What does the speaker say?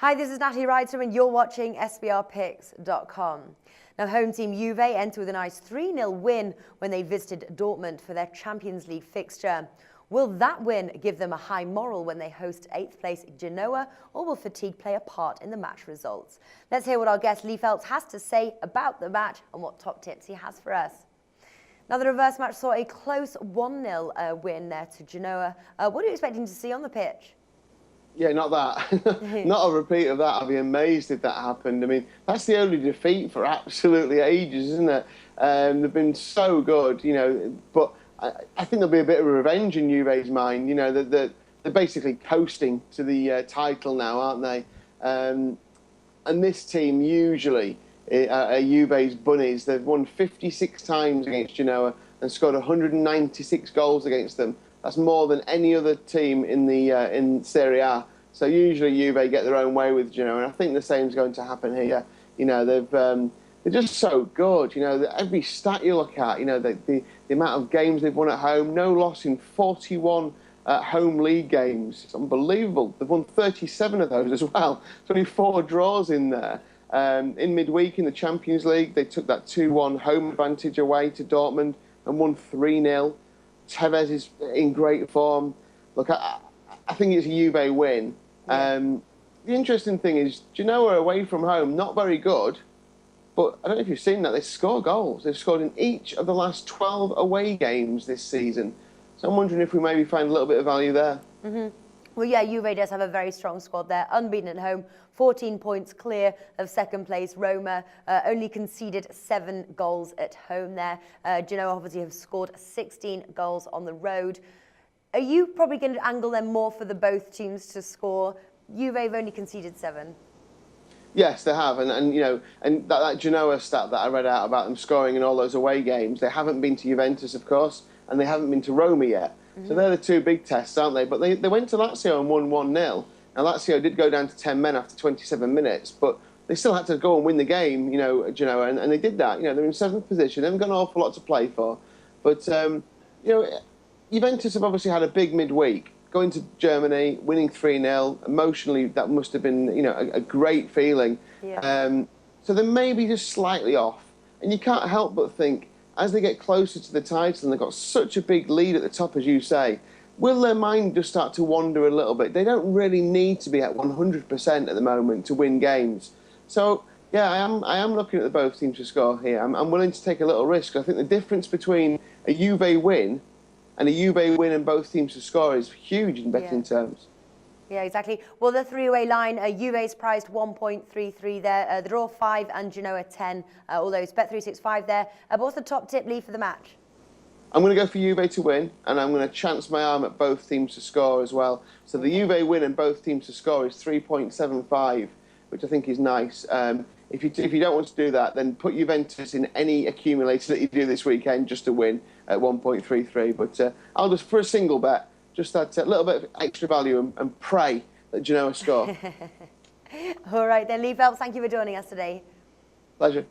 Hi, this is Natalie Rydstrom and you're watching SBRpicks.com. Now, home team Juve entered with a nice 3-0 win when they visited Dortmund for their Champions League fixture. Will that win give them a high moral when they host 8th place Genoa, or will fatigue play a part in the match results? Let's hear what our guest Lee Phelps has to say about the match and what top tips he has for us. Now, the reverse match saw a close 1-0 win there to Genoa. What are you expecting to see on the pitch? Yeah, not that. Not a repeat of that. I'd be amazed if that happened. I mean, that's the only defeat for absolutely ages, isn't it? They've been so good, you know, but I think there'll be a bit of revenge in Juve's mind. You know, they're basically coasting to the title now, aren't they? And this team usually are Juve's bunnies. They've won 56 times against Genoa and scored 196 goals against them. That's more than any other team in the in Serie A. So usually Juve get their own way with Genoa, and I think the same is going to happen here. You know, they're just so good. You know, every stat you look at, you know, the amount of games they've won at home, no loss in 41 home league games. It's unbelievable. They've won 37 of those as well. There's only 4 draws in there. In midweek in the Champions League, they took that 2-1 home advantage away to Dortmund and won 3-0. Tevez is in great form. Look, I think it's a Juve win. The interesting thing is Genoa away from home, not very good, but I don't know if you've seen that, they score goals. They've scored in each of the last 12 away games this season. So I'm wondering if we maybe find a little bit of value there. Well, yeah, Juve does have a very strong squad there, unbeaten at home, 14 points clear of second place. Roma only conceded 7 goals at home there. Genoa obviously have scored 16 goals on the road. Are you probably going to angle them more for the both teams to score? Juve have only conceded 7. Yes, they have, and you know, and that Genoa stat that I read out about them scoring in all those away games, they haven't been to Juventus, of course, and they haven't been to Roma yet. So they're the 2 big tests, aren't they? But they went to Lazio and won 1-0. Now, Lazio did go down to 10 men after 27 minutes, but they still had to go and win the game, you know, Genoa, and they did that. You know, they're in 7th position. They haven't got an awful lot to play for. But, you know, Juventus have obviously had a big midweek. Going to Germany, winning 3-0. Emotionally, that must have been, you know, a great feeling. Yeah. So they're maybe just slightly off. And you can't help but think, as they get closer to the title and they've got such a big lead at the top, as you say, will their mind just start to wander a little bit? They don't really need to be at 100% at the moment to win games. So, yeah, I am looking at the both teams to score here. I'm willing to take a little risk. I think the difference between a Juve win and a Juve win and both teams to score is huge in betting terms. Yeah, exactly. Well, the 3-way line, Juve's priced 1.33 there. The draw 5 and Genoa 10. Although it's Bet365 there. But what's the top tip, Lee, for the match? I'm going to go for Juve to win, and I'm going to chance my arm at both teams to score as well. So the Juve win and both teams to score is 3.75, which I think is nice. If you don't want to do that, then put Juventus in any accumulator that you do this weekend just to win at 1.33. But I'll just, for a single bet, just that little bit of extra value and pray that Genoa score. All right then, Lee Phelps, thank you for joining us today. Pleasure.